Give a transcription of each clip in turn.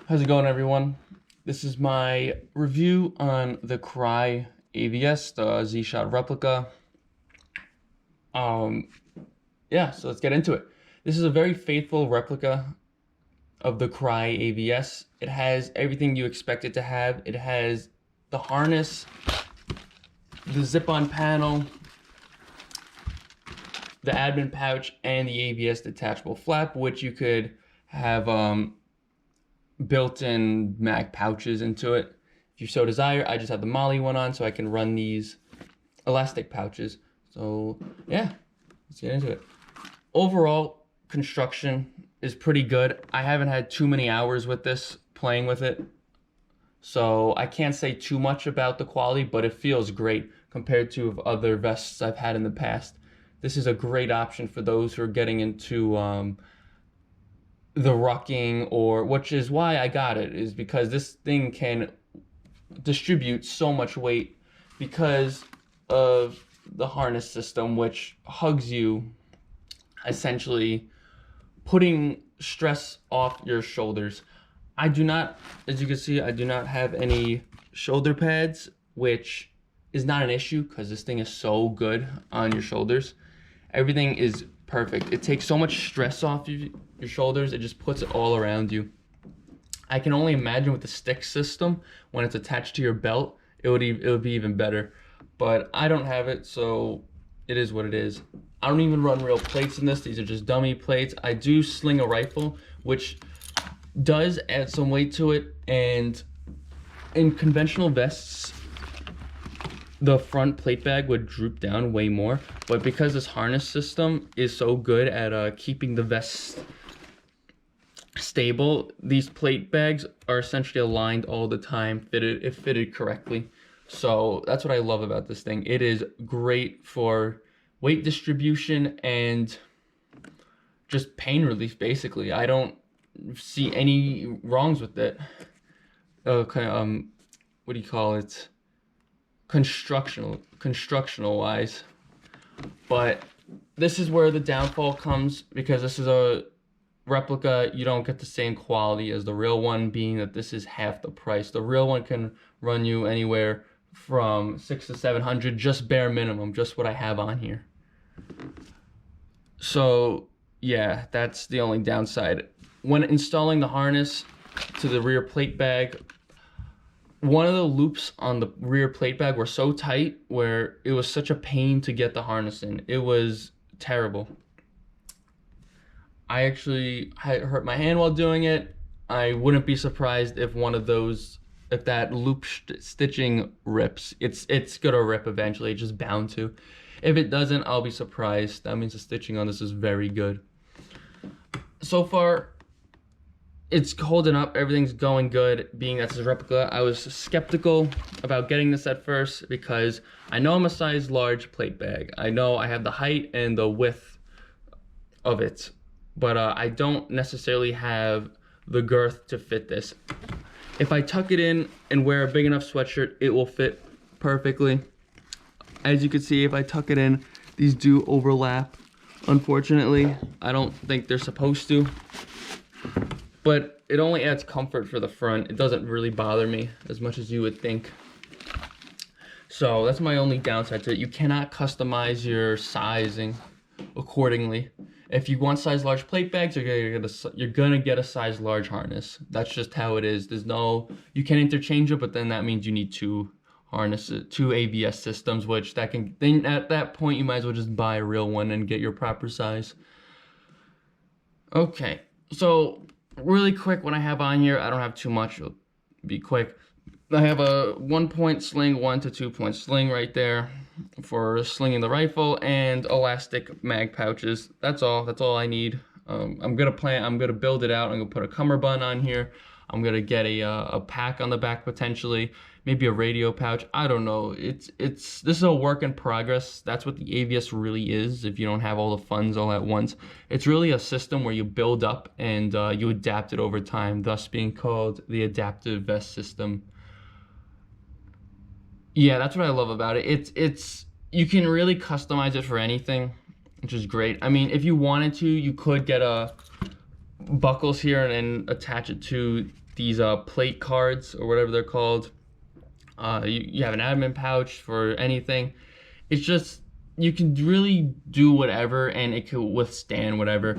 How's it going, everyone? This is my review on the Crye AVS, the Zshot Replica. Yeah, so let's get into it. This is a very faithful replica of the Crye AVS. It has everything you expect it to have. It has the harness, the zip-on panel, the admin pouch, and the AVS detachable flap, which you could have built-in mag pouches into it if you so desire. I just have the Molly one on so I can run these elastic pouches. So yeah, let's get into it. Overall construction is pretty good. I haven't had too many hours with this, playing with it, so I can't say too much about the quality, but it feels great compared to other vests I've had in the past. This is a great option for those who are getting into the rucking, or which is why I got it, is because this thing can distribute so much weight because of the harness system, which hugs you, essentially putting stress off your shoulders. I do not, as you can see, I do not have any shoulder pads, which is not an issue because this thing is so good on your shoulders. Everything is perfect. It takes so much stress off your shoulders. It just puts it all around you. I can only imagine with the stick system, when it's attached to your belt, it would be even better. But I don't have it, so it is what it is. I don't even run real plates in this. These are just dummy plates. I do sling a rifle, which does add some weight to it. And in conventional vests, the front plate bag would droop down way more, but because this harness system is so good at keeping the vest stable, these plate bags are essentially aligned all the time, fitted correctly. So that's what I love about this thing. It is great for weight distribution and just pain relief, basically. I don't see any wrongs with it. What do you call it? Constructional wise. But this is where the downfall comes, because this is a replica. You don't get the same quality as the real one, being that this is half the price. The real one can run you anywhere from $600 to $700, just bare minimum, just what I have on here. So yeah, that's the only downside. When installing the harness to the rear plate bag, one of the loops on the rear plate bag were so tight where it was such a pain to get the harness in. It was terrible. I actually hurt my hand while doing it. I wouldn't be surprised if one of those, if that loop stitching rips. It's gonna rip eventually, it's just bound to. If it doesn't, I'll be surprised. That means the stitching on this is very good. So far, it's holding up. Everything's going good. Being that it's a replica, I was skeptical about getting this at first because I know I'm a size large plate bag. I know I have the height and the width of it, but I don't necessarily have the girth to fit this. If I tuck it in and wear a big enough sweatshirt, it will fit perfectly. As you can see, if I tuck it in, these do overlap. Unfortunately, I don't think they're supposed to. But it only adds comfort for the front. It doesn't really bother me as much as you would think. So that's my only downside to it. You cannot customize your sizing accordingly. If you want size large plate bags, you're gonna get a size large harness. That's just how it is. There's no, you can interchange it, but then that means you need two harnesses, two AVS systems, which that can, then at that point you might as well just buy a real one and get your proper size. Okay, so really quick, what I have on here, I don't have too much, it'll be quick. I have a 1-point sling, 1 to 2-point sling right there for slinging the rifle, and elastic mag pouches. That's all I need. I'm gonna build it out. I'm gonna put a cummerbund on here. I'm gonna get a pack on the back potentially, maybe a radio pouch. I don't know. This is a work in progress. That's what the AVS really is. If you don't have all the funds all at once, it's really a system where you build up and you adapt it over time, thus being called the adaptive vest system. Yeah, that's what I love about it. You can really customize it for anything, which is great. I mean, if you wanted to, you could get buckles here and attach it to these plate cards or whatever they're called. You have an admin pouch for anything. It's just, you can really do whatever and it can withstand whatever.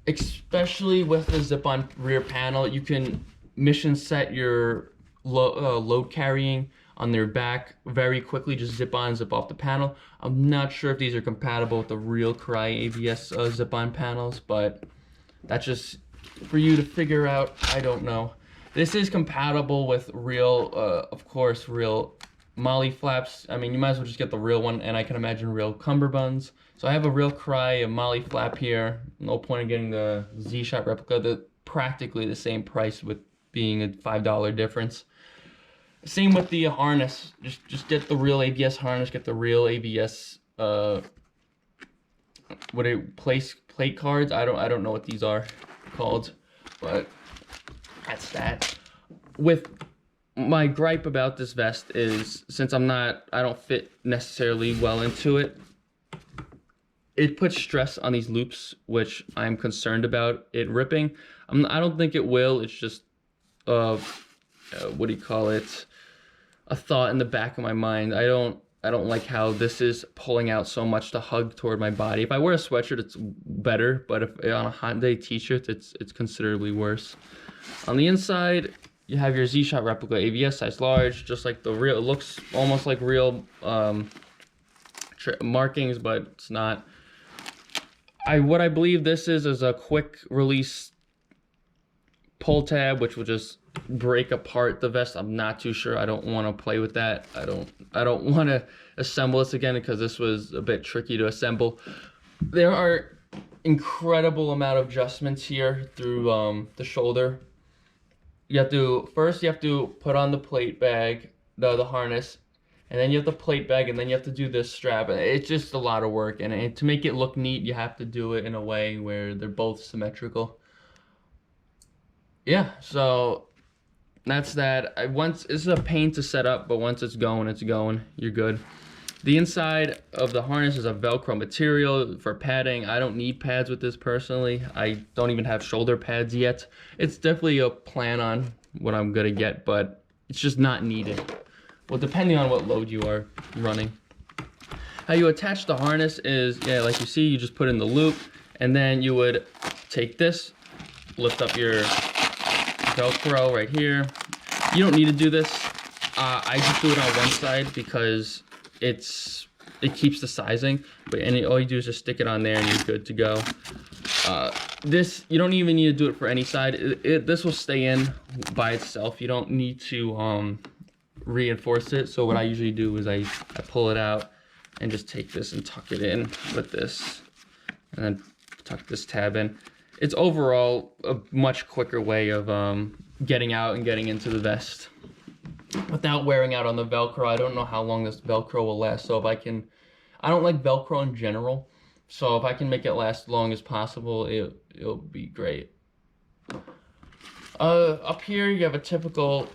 Especially with the zip-on rear panel, you can mission set your load carrying on their back very quickly. Just zip on, zip off the panel. I'm not sure if these are compatible with the real Crye AVS zip-on panels, but that's just for you to figure out. I don't know. This is compatible with real, of course, real Molly flaps. I mean, you might as well just get the real one, and I can imagine real cummerbunds. So I have a real Crye, a Molly flap here. No point in getting the Zshot replica. They're practically the same price with being a $5 difference. Same with the harness. Just get the real AVS harness. Get the real AVS plate cards. I don't know what these are called, but that's that. With my gripe about this vest is, since I don't fit necessarily well into it, it puts stress on these loops, which I'm concerned about it ripping. I don't think it will. It's just what do you call it? A thought in the back of my mind. I don't like how this is pulling out so much to hug toward my body. If I wear a sweatshirt, it's better, but if on a hot day t-shirt, it's considerably worse. On the inside, you have your Zshot replica AVS size large, just like the real. It looks almost like real markings, but it's not. What I believe this is a quick release pull tab, which will just break apart the vest. I'm not too sure. I don't want to play with that. I don't want to assemble this again because this was a bit tricky to assemble. There are incredible amount of adjustments here through the shoulder. You have to put on the plate bag, the harness, and then you have the plate bag, and then you have to do this strap. It's just a lot of work, and to make it look neat, you have to do it in a way where they're both symmetrical. Yeah, so that's that. This is a pain to set up, but once it's going, you're good. The inside of the harness is a Velcro material for padding. I don't need pads with this personally. I don't even have shoulder pads yet. It's definitely a plan on what I'm gonna get, but it's just not needed. Well, depending on what load you are running. How you attach the harness is, yeah, like you see, you just put in the loop, and then you would take this, lift up your Velcro right here. You don't need to do this. I just do it on one side because it keeps the sizing, but all you do is just stick it on there and you're good to go. This, you don't even need to do it for any side. This will stay in by itself. You don't need to reinforce it. So what I usually do is I pull it out and just take this and tuck it in with this, and then tuck this tab in. It's overall a much quicker way of getting out and getting into the vest without wearing out on the Velcro. I don't know how long this Velcro will last, so if I don't like Velcro in general, so if I can make it last as long as possible, it'll be great. Up here you have a typical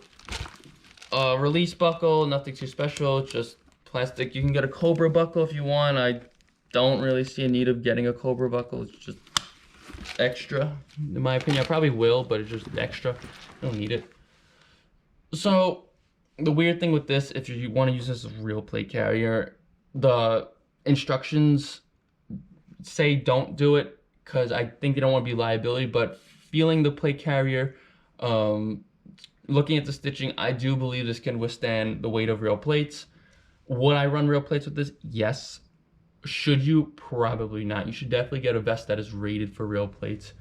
release buckle, nothing too special, just plastic. You can get a Cobra buckle if you want. I don't really see a need of getting a Cobra buckle. It's just extra, in my opinion. I probably will, but it's just extra. I don't need it. So the weird thing with this, if you want to use this as a real plate carrier, the instructions say don't do it because I think they don't want to be liability, but feeling the plate carrier, looking at the stitching, I do believe this can withstand the weight of real plates. Would I run real plates with this? Yes. Should you? Probably not. You should definitely get a vest that is rated for real plates.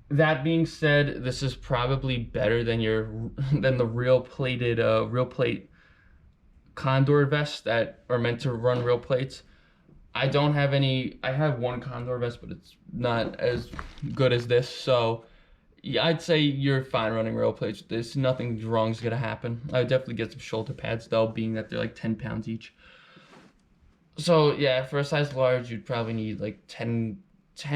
That being said, this is probably better than the real plate Condor vests that are meant to run real plates. I don't have any. I have one Condor vest, but it's not as good as this. So yeah, I'd say you're fine running real plates with this. Nothing wrong is gonna happen. I would definitely get some shoulder pads though, being that they're like 10 pounds each. So yeah, for a size large, you'd probably need like 10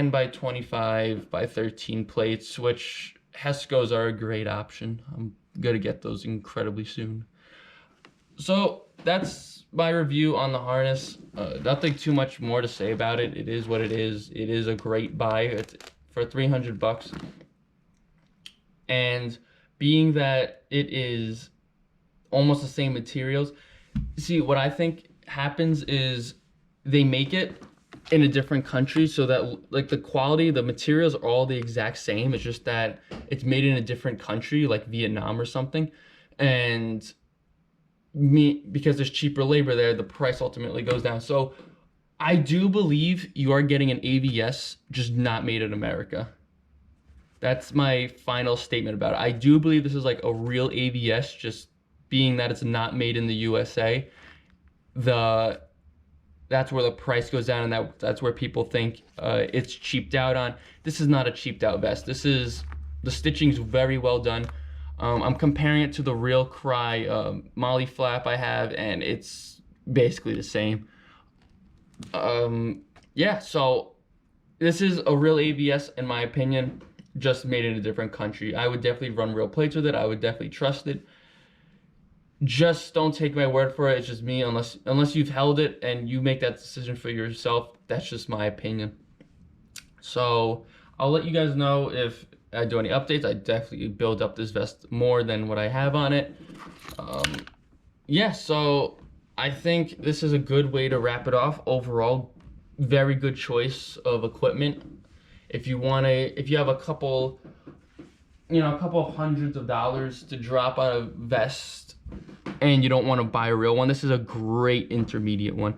by 25 by 13 plates, which Heskos are a great option. I'm gonna get those incredibly soon. So that's my review on the harness. Nothing too much more to say about it. It is what it is. It is a great buy. for 300 bucks. And being that it is almost the same materials, see, what I think happens is they make it in a different country so that like the quality, the materials are all the exact same. It's just that it's made in a different country, like Vietnam or something. And because there's cheaper labor there, the price ultimately goes down. So I do believe you are getting an AVS, just not made in America. That's my final statement about it. I do believe this is like a real AVS, just being that it's not made in the USA. That's where the price goes down, and that's where people think it's cheaped out on. This is not a cheaped out vest. The stitching's very well done. I'm comparing it to the real Crye Molly flap I have, and it's basically the same. Yeah, so this is a real AVS in my opinion, just made in a different country. I would definitely run real plates with it. I would definitely trust it. Just don't take my word for it. It's just me, unless you've held it and you make that decision for yourself. That's just my opinion. So I'll let you guys know if I do any updates. I definitely build up this vest more than what I have on it. Yeah, so I think this is a good way to wrap it off. Overall, very good choice of equipment. If you have a couple hundreds of dollars to drop on a vest and you don't want to buy a real one, this is a great intermediate one.